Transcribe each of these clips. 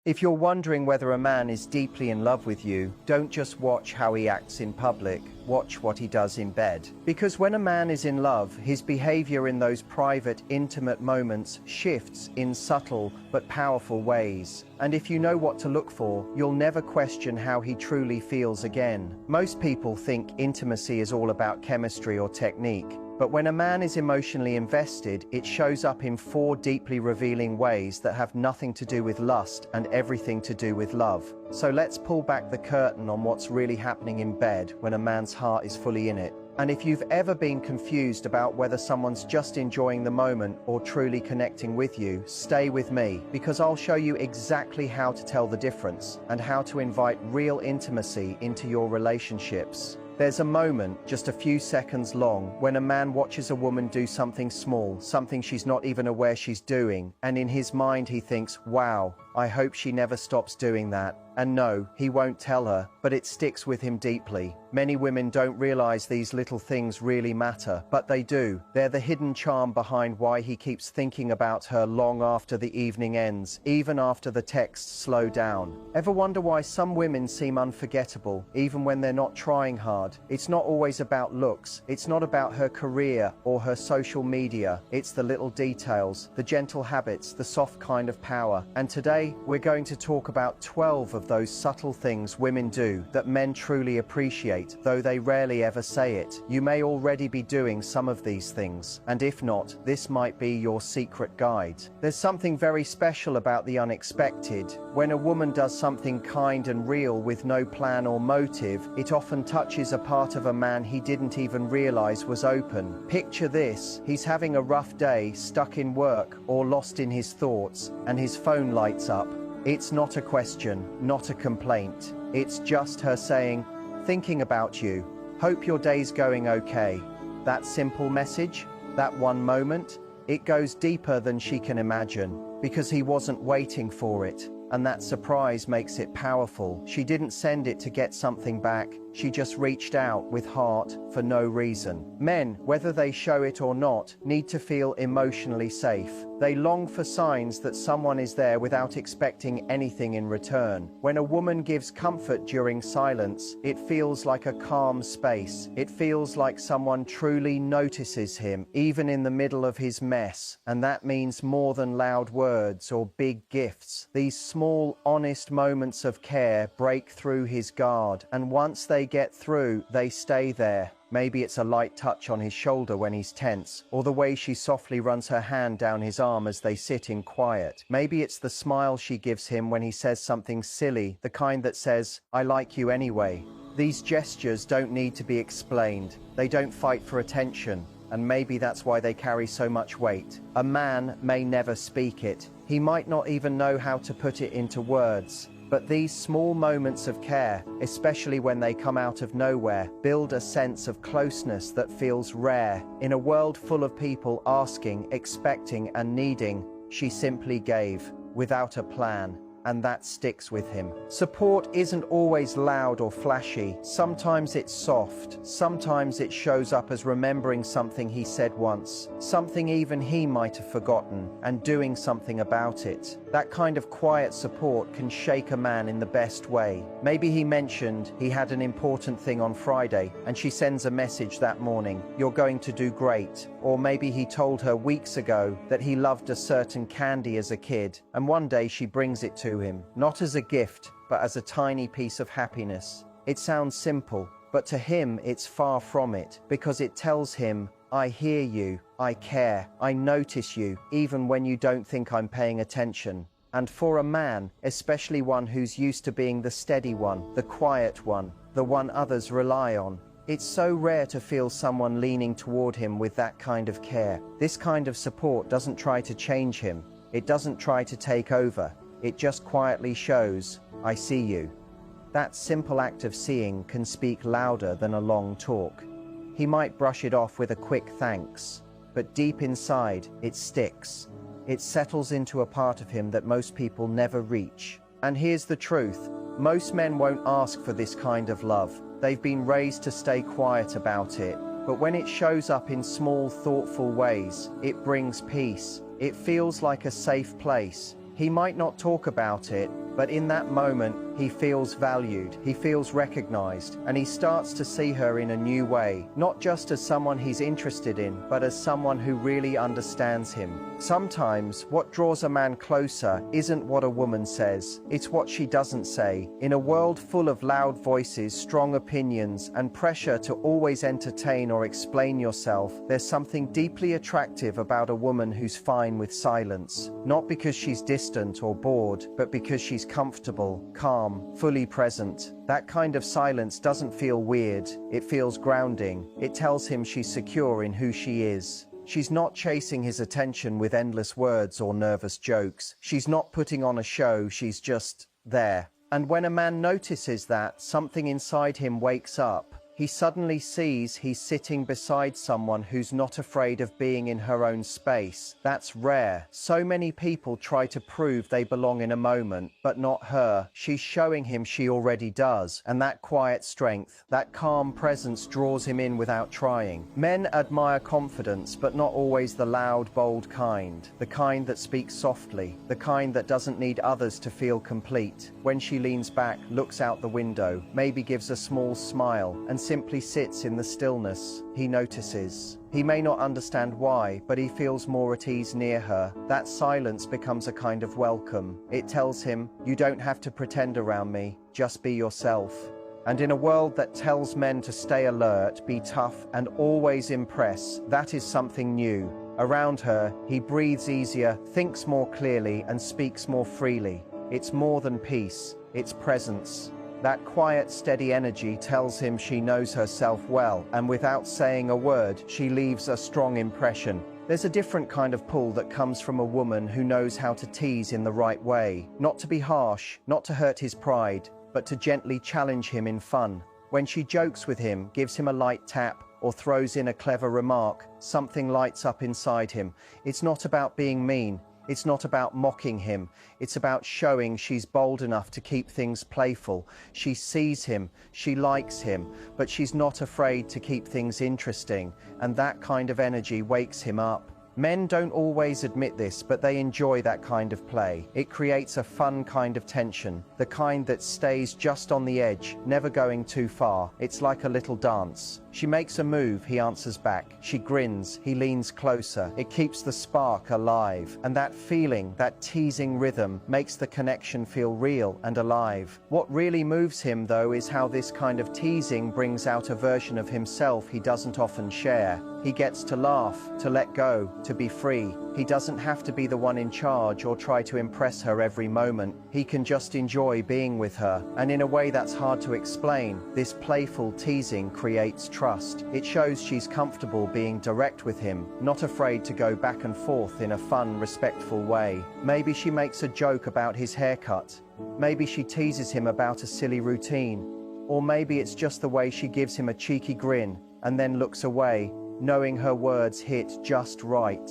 If you're wondering whether a man is deeply in love with you, don't just watch how he acts in public, watch what he does in bed. Because when a man is in love, his behavior in those private, intimate moments shifts in subtle but powerful ways. And if you know what to look for, you'll never question how he truly feels again. Most people think intimacy is all about chemistry or technique. But when a man is emotionally invested, it shows up in 4 deeply revealing ways that have nothing to do with lust and everything to do with love. So let's pull back the curtain on what's really happening in bed when a man's heart is fully in it. And if you've ever been confused about whether someone's just enjoying the moment or truly connecting with you, stay with me, because I'll show you exactly how to tell the difference and how to invite real intimacy into your relationships. There's a moment, just a few seconds long, when a man watches a woman do something small, something she's not even aware she's doing, and in his mind he thinks, wow, I hope she never stops doing that. And no, he won't tell her, but it sticks with him deeply. Many women don't realize these little things really matter, but they do. They're the hidden charm behind why he keeps thinking about her long after the evening ends, even after the texts slow down. Ever wonder why some women seem unforgettable, even when they're not trying hard? It's not always about looks. It's not about her career or her social media. It's the little details, the gentle habits, the soft kind of power. And today, we're going to talk about 12 of those subtle things women do that men truly appreciate, though they rarely ever say it. You may already be doing some of these things, and if not, this might be your secret guide. There's something very special about the unexpected. When a woman does something kind and real with no plan or motive, it often touches a part of a man he didn't even realize was open. Picture this: he's having a rough day, stuck in work, or lost in his thoughts, and his phone lights up. It's not a question, not a complaint. It's just her saying, thinking about you, hope your day's going okay. That simple message, that one moment, it goes deeper than she can imagine, because he wasn't waiting for it. And that surprise makes it powerful. She didn't send it to get something back. She just reached out with heart for no reason. Men, whether they show it or not, need to feel emotionally safe. They long for signs that someone is there without expecting anything in return. When a woman gives comfort during silence, it feels like a calm space. It feels like someone truly notices him, even in the middle of his mess. And that means more than loud words or big gifts. These small, honest moments of care break through his guard, and once they get through, they stay there. Maybe it's a light touch on his shoulder when he's tense, or the way she softly runs her hand down his arm as they sit in quiet. Maybe it's the smile she gives him when he says something silly, the kind that says, I like you anyway. These gestures don't need to be explained. They don't fight for attention, and maybe that's why they carry so much weight. A man may never speak it. He might not even know how to put it into words. But these small moments of care, especially when they come out of nowhere, build a sense of closeness that feels rare. In a world full of people asking, expecting, and needing, she simply gave, without a plan. And that sticks with him. Support isn't always loud or flashy. Sometimes it's soft. Sometimes it shows up as remembering something he said once, something even he might have forgotten, and doing something about it. That kind of quiet support can shake a man in the best way. Maybe he mentioned he had an important thing on Friday, and she sends a message that morning, you're going to do great. Or maybe he told her weeks ago that he loved a certain candy as a kid, and one day she brings it to him, not as a gift, but as a tiny piece of happiness. It sounds simple, but to him it's far from it, because it tells him, I hear you, I care, I notice you, even when you don't think I'm paying attention. And for a man, especially one who's used to being the steady one, the quiet one, the one others rely on, it's so rare to feel someone leaning toward him with that kind of care. This kind of support doesn't try to change him. It doesn't try to take over. It just quietly shows, I see you. That simple act of seeing can speak louder than a long talk. He might brush it off with a quick thanks, but deep inside, it sticks. It settles into a part of him that most people never reach. And here's the truth. Most men won't ask for this kind of love. They've been raised to stay quiet about it. But when it shows up in small, thoughtful ways, it brings peace. It feels like a safe place. He might not talk about it, But in that moment, he feels valued, he feels recognized, and he starts to see her in a new way, not just as someone he's interested in, but as someone who really understands him. Sometimes, what draws a man closer isn't what a woman says, it's what she doesn't say. In a world full of loud voices, strong opinions, and pressure to always entertain or explain yourself, there's something deeply attractive about a woman who's fine with silence. Not because she's distant or bored, but because she's comfortable, calm, fully present. That kind of silence doesn't feel weird, it feels grounding. It tells him she's secure in who she is. She's not chasing his attention with endless words or nervous jokes. She's not putting on a show, she's just there. And when a man notices that, something inside him wakes up. He suddenly sees he's sitting beside someone who's not afraid of being in her own space. That's rare. So many people try to prove they belong in a moment, but not her. She's showing him she already does. And that quiet strength, that calm presence draws him in without trying. Men admire confidence, but not always the loud, bold kind. The kind that speaks softly. The kind that doesn't need others to feel complete. When she leans back, looks out the window, maybe gives a small smile, and simply sits in the stillness, he notices. He may not understand why, but he feels more at ease near her. That silence becomes a kind of welcome. It tells him, you don't have to pretend around me, just be yourself. And in a world that tells men to stay alert, be tough, and always impress, that is something new. Around her, he breathes easier, thinks more clearly, and speaks more freely. It's more than peace, it's presence. That quiet, steady energy tells him she knows herself well, and without saying a word, she leaves a strong impression. There's a different kind of pull that comes from a woman who knows how to tease in the right way. Not to be harsh, not to hurt his pride, but to gently challenge him in fun. When she jokes with him, gives him a light tap, or throws in a clever remark, something lights up inside him. It's not about being mean. It's not about mocking him. It's about showing she's bold enough to keep things playful. She sees him, she likes him, but she's not afraid to keep things interesting, and that kind of energy wakes him up. Men don't always admit this, but they enjoy that kind of play. It creates a fun kind of tension, the kind that stays just on the edge, never going too far. It's like a little dance. She makes a move, he answers back. She grins, he leans closer. It keeps the spark alive. And that feeling, that teasing rhythm, makes the connection feel real and alive. What really moves him, though, is how this kind of teasing brings out a version of himself he doesn't often share. He gets to laugh, to let go, to be free. He doesn't have to be the one in charge or try to impress her every moment. He can just enjoy being with her. And in a way that's hard to explain, this playful teasing creates trust. It shows she's comfortable being direct with him, not afraid to go back and forth in a fun, respectful way. Maybe she makes a joke about his haircut. Maybe she teases him about a silly routine. Or maybe it's just the way she gives him a cheeky grin and then looks away, knowing her words hit just right.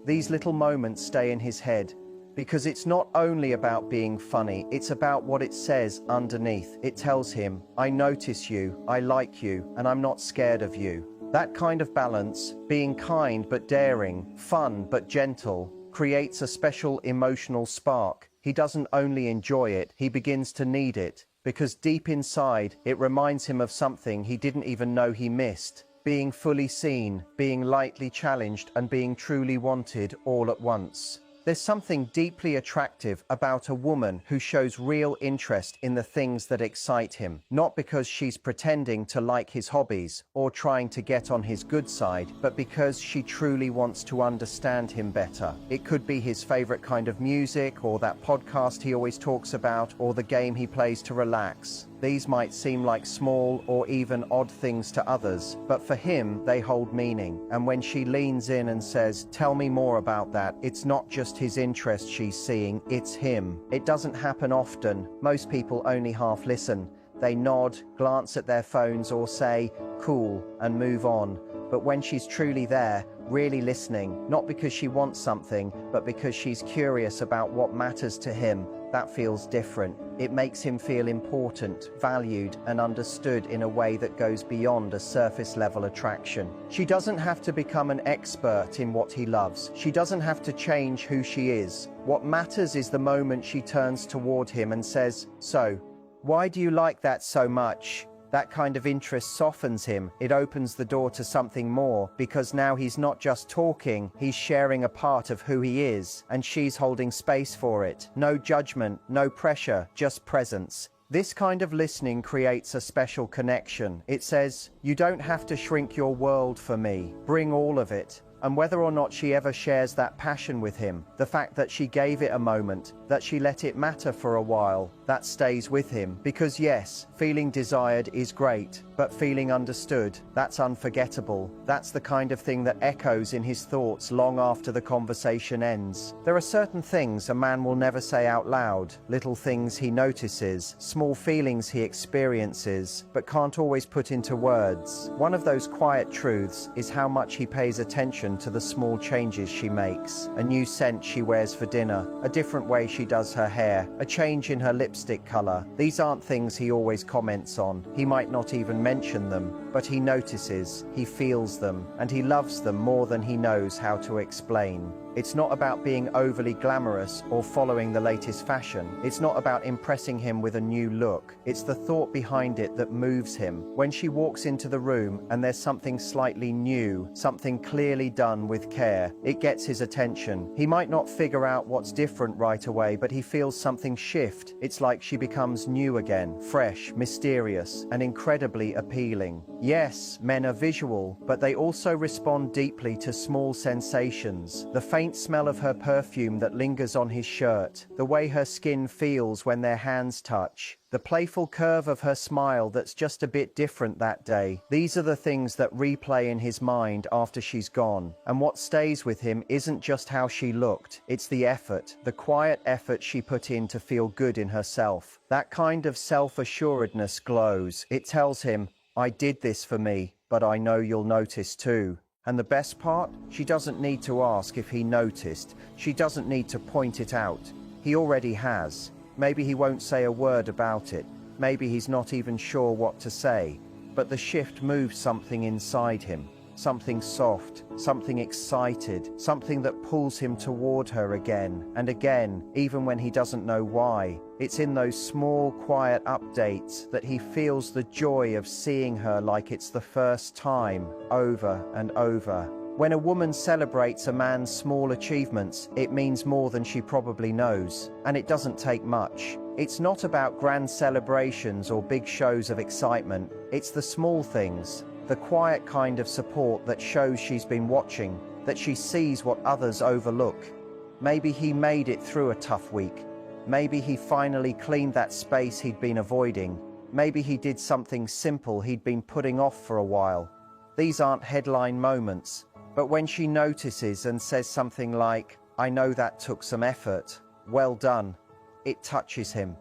These little moments stay in his head, because it's not only about being funny, it's about what it says underneath. It tells him, I notice you, I like you, and I'm not scared of you. That kind of balance, being kind but daring, fun but gentle, creates a special emotional spark. He doesn't only enjoy it, he begins to need it, because deep inside, it reminds him of something he didn't even know he missed. Being fully seen, being lightly challenged, and being truly wanted all at once. There's something deeply attractive about a woman who shows real interest in the things that excite him, not because she's pretending to like his hobbies or trying to get on his good side, but because she truly wants to understand him better. It could be his favorite kind of music, or that podcast he always talks about, or the game he plays to relax. These might seem like small or even odd things to others, but for him, they hold meaning. And when she leans in and says, tell me more about that, it's not just his interest she's seeing, it's him. It doesn't happen often. Most people only half listen. They nod, glance at their phones, or say, cool, and move on. But when she's truly there, really listening, not because she wants something, but because she's curious about what matters to him, That feels different. It makes him feel important, valued, and understood in a way that goes beyond a surface-level attraction. She doesn't have to become an expert in what he loves. She doesn't have to change who she is. What matters is the moment she turns toward him and says, "So, why do you like that so much?" That kind of interest softens him. It opens the door to something more, because now he's not just talking, he's sharing a part of who he is, and she's holding space for it. No judgment, no pressure, just presence. This kind of listening creates a special connection. It says, "You don't have to shrink your world for me. Bring all of it." And whether or not she ever shares that passion with him, the fact that she gave it a moment, that she let it matter for a while, that stays with him. Because yes, feeling desired is great, but feeling understood, that's unforgettable. That's the kind of thing that echoes in his thoughts long after the conversation ends. There are certain things a man will never say out loud, little things he notices, small feelings he experiences, but can't always put into words. One of those quiet truths is how much he pays attention to the small changes she makes. A new scent she wears for dinner, a different way she does her hair, a change in her lipstick color. These aren't things he always comments on. He might not even mention them, but he notices, he feels them, and he loves them more than he knows how to explain. It's not about being overly glamorous or following the latest fashion. It's not about impressing him with a new look. It's the thought behind it that moves him. When she walks into the room and there's something slightly new, something clearly done with care, it gets his attention. He might not figure out what's different right away, but he feels something shift. It's like she becomes new again, fresh, mysterious, and incredibly appealing. Yes, men are visual, but they also respond deeply to small sensations. The faint smell of her perfume that lingers on his shirt, the way her skin feels when their hands touch, the playful curve of her smile that's just a bit different that day. These are the things that replay in his mind after she's gone. And what stays with him isn't just how she looked, it's the effort, the quiet effort she put in to feel good in herself. That kind of self-assuredness glows. It tells him, "I did this for me, but I know you'll notice too." And the best part? She doesn't need to ask if he noticed. She doesn't need to point it out. He already has. Maybe he won't say a word about it. Maybe he's not even sure what to say. But the shift moves something inside him. Something soft, something excited, something that pulls him toward her again and again, even when he doesn't know why. It's in those small, quiet updates that he feels the joy of seeing her like it's the first time, over and over. When a woman celebrates a man's small achievements, it means more than she probably knows, and it doesn't take much. It's not about grand celebrations or big shows of excitement. It's the small things. The quiet kind of support that shows she's been watching, that she sees what others overlook. Maybe he made it through a tough week. Maybe he finally cleaned that space he'd been avoiding. Maybe he did something simple he'd been putting off for a while. These aren't headline moments, but when she notices and says something like, "I know that took some effort. Well done," it touches him.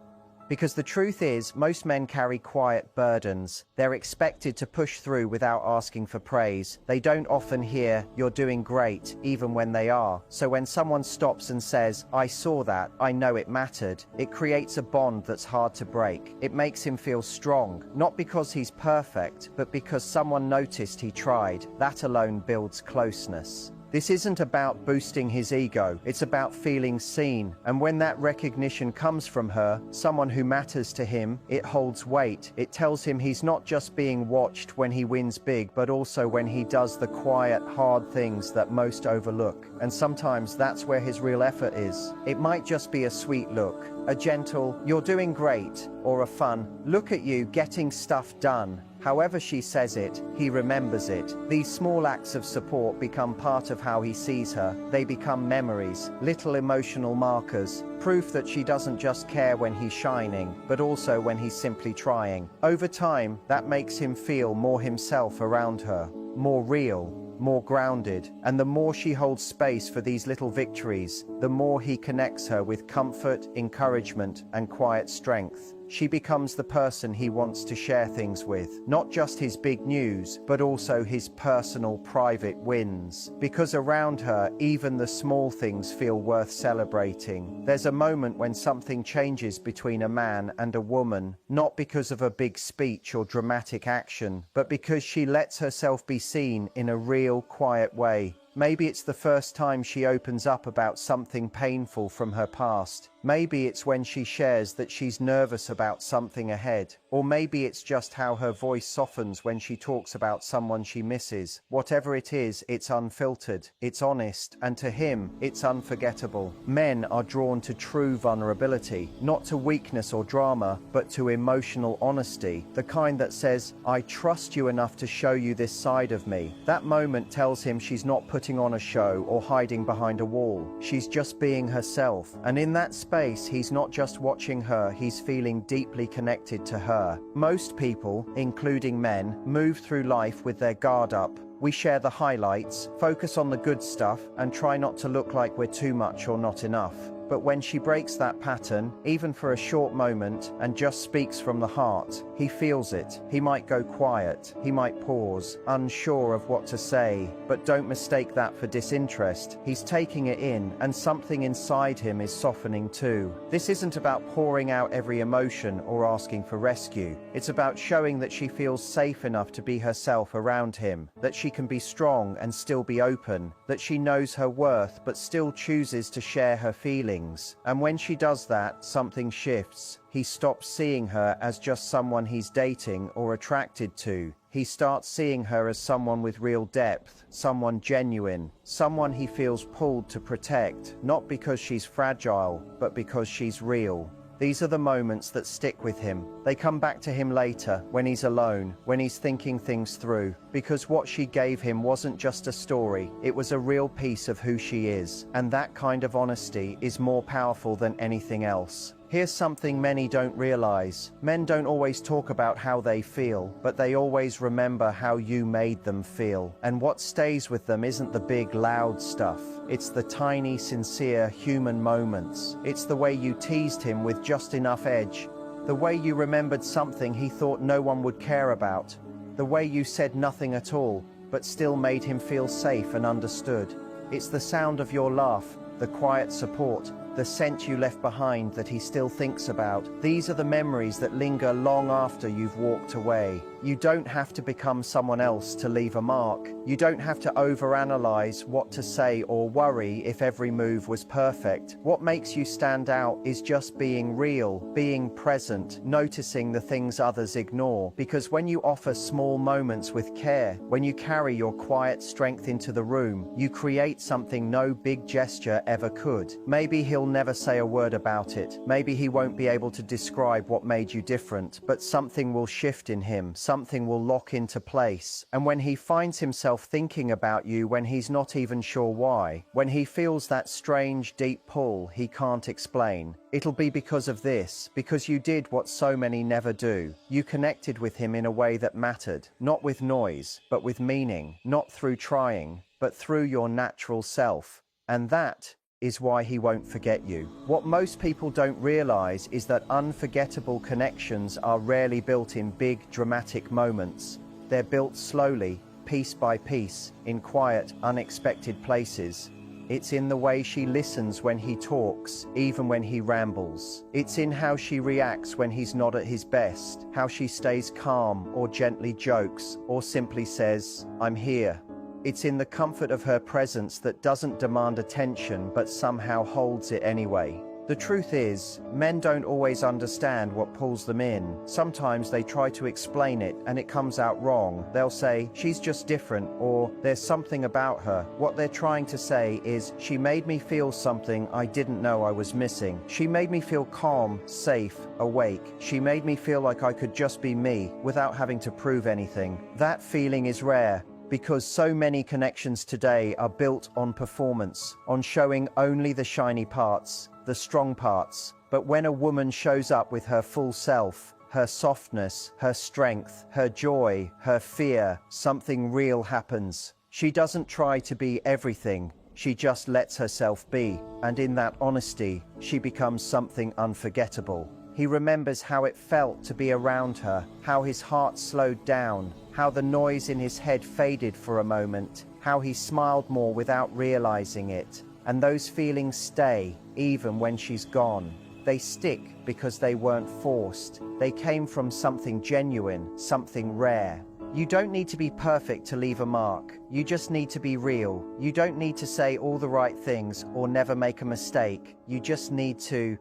Because the truth is, most men carry quiet burdens. They're expected to push through without asking for praise. They don't often hear, "You're doing great," even when they are. So when someone stops and says, "I saw that, I know it mattered," it creates a bond that's hard to break. It makes him feel strong, not because he's perfect, but because someone noticed he tried. That alone builds closeness. This isn't about boosting his ego, it's about feeling seen. And when that recognition comes from her, someone who matters to him, it holds weight. It tells him he's not just being watched when he wins big, but also when he does the quiet, hard things that most overlook. And sometimes that's where his real effort is. It might just be a sweet look, a gentle, "You're doing great," or a fun, "Look at you getting stuff done." However she says it, he remembers it. These small acts of support become part of how he sees her. They become memories, little emotional markers, proof that she doesn't just care when he's shining, but also when he's simply trying. Over time, that makes him feel more himself around her, more real, more grounded. And the more she holds space for these little victories, the more he connects her with comfort, encouragement, and quiet strength. She becomes the person he wants to share things with, not just his big news, but also his personal, private wins. Because around her, even the small things feel worth celebrating. There's a moment when something changes between a man and a woman, not because of a big speech or dramatic action, but because she lets herself be seen in a real, quiet way. Maybe it's the first time she opens up about something painful from her past. Maybe it's when she shares that she's nervous about something ahead. Or maybe it's just how her voice softens when she talks about someone she misses. Whatever it is, it's unfiltered, it's honest, and to him, it's unforgettable. Men are drawn to true vulnerability, not to weakness or drama, but to emotional honesty. The kind that says, I trust you enough to show you this side of me. That moment tells him she's not putting on a show or hiding behind a wall. She's just being herself. And in that space, he's not just watching her, he's feeling deeply connected to her. Most people, including men, move through life with their guard up. We share the highlights, focus on the good stuff, and try not to look like we're too much or not enough. But when she breaks that pattern, even for a short moment, and just speaks from the heart, he feels it. He might go quiet, he might pause, unsure of what to say, but don't mistake that for disinterest. He's taking it in, and something inside him is softening too. This isn't about pouring out every emotion or asking for rescue. It's about showing that she feels safe enough to be herself around him, that she can be strong and still be open, that she knows her worth but still chooses to share her feelings. And when she does that, something shifts. He stops seeing her as just someone he's dating or attracted to. He starts seeing her as someone with real depth, someone genuine, someone he feels pulled to protect, not because she's fragile, but because she's real. These are the moments that stick with him. They come back to him later, when he's alone, when he's thinking things through. Because what she gave him wasn't just a story, it was a real piece of who she is. And that kind of honesty is more powerful than anything else. Here's something many don't realize. Men don't always talk about how they feel, but they always remember how you made them feel. And what stays with them isn't the big, loud stuff. It's the tiny, sincere, human moments. It's the way you teased him with just enough edge. The way you remembered something he thought no one would care about. The way you said nothing at all, but still made him feel safe and understood. It's the sound of your laugh, the quiet support, the scent you left behind that he still thinks about. These are the memories that linger long after you've walked away. You don't have to become someone else to leave a mark. You don't have to overanalyze what to say or worry if every move was perfect. What makes you stand out is just being real, being present, noticing the things others ignore. Because when you offer small moments with care, when you carry your quiet strength into the room, you create something no big gesture ever could. Maybe he'll never say a word about it. Maybe he won't be able to describe what made you different, but something will shift in him. Something will lock into place. And when he finds himself thinking about you when he's not even sure why, when he feels that strange, deep pull he can't explain, it'll be because of this, because you did what so many never do. You connected with him in a way that mattered, not with noise, but with meaning, not through trying, but through your natural self. And that is why he won't forget you. What most people don't realize is that unforgettable connections are rarely built in big, dramatic moments. They're built slowly, piece by piece, in quiet, unexpected places. It's in the way she listens when he talks, even when he rambles. It's in how she reacts when he's not at his best, how she stays calm or gently jokes or simply says, "I'm here." It's in the comfort of her presence that doesn't demand attention but somehow holds it anyway. The truth is, men don't always understand what pulls them in. Sometimes they try to explain it and it comes out wrong. They'll say, "She's just different," or "There's something about her." What they're trying to say is, "She made me feel something I didn't know I was missing. She made me feel calm, safe, awake. She made me feel like I could just be me without having to prove anything." That feeling is rare, because so many connections today are built on performance, on showing only the shiny parts, the strong parts. But when a woman shows up with her full self, her softness, her strength, her joy, her fear, something real happens. She doesn't try to be everything, she just lets herself be. And in that honesty, she becomes something unforgettable. He remembers how it felt to be around her, how his heart slowed down, how the noise in his head faded for a moment, how he smiled more without realizing it. And those feelings stay, even when she's gone. They stick because they weren't forced. They came from something genuine, something rare. You don't need to be perfect to leave a mark. You just need to be real. You don't need to say all the right things or never make a mistake. You just need to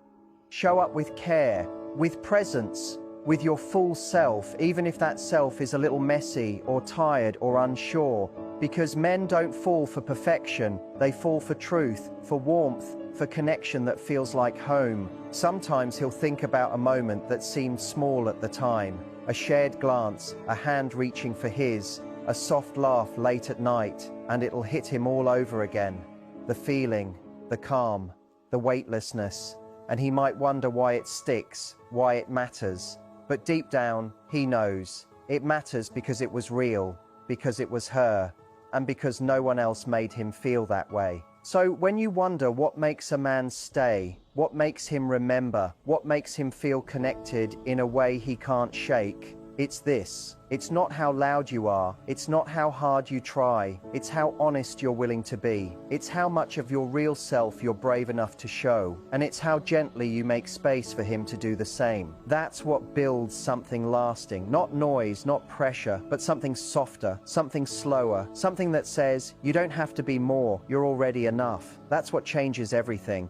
show up with care, with presence, with your full self, even if that self is a little messy or tired or unsure. Because men don't fall for perfection. They fall for truth, for warmth, for connection that feels like home. Sometimes he'll think about a moment that seemed small at the time. A shared glance, a hand reaching for his, a soft laugh late at night, and it'll hit him all over again. The feeling, the calm, the weightlessness, and he might wonder why it sticks, why it matters. But deep down, he knows. It matters because it was real, because it was her, and because no one else made him feel that way. So when you wonder what makes a man stay, what makes him remember, what makes him feel connected in a way he can't shake, it's this. It's not how loud you are. It's not how hard you try. It's how honest you're willing to be. It's how much of your real self you're brave enough to show. And it's how gently you make space for him to do the same. That's what builds something lasting. Not noise, not pressure, but something softer, something slower, something that says, you don't have to be more, you're already enough. That's what changes everything.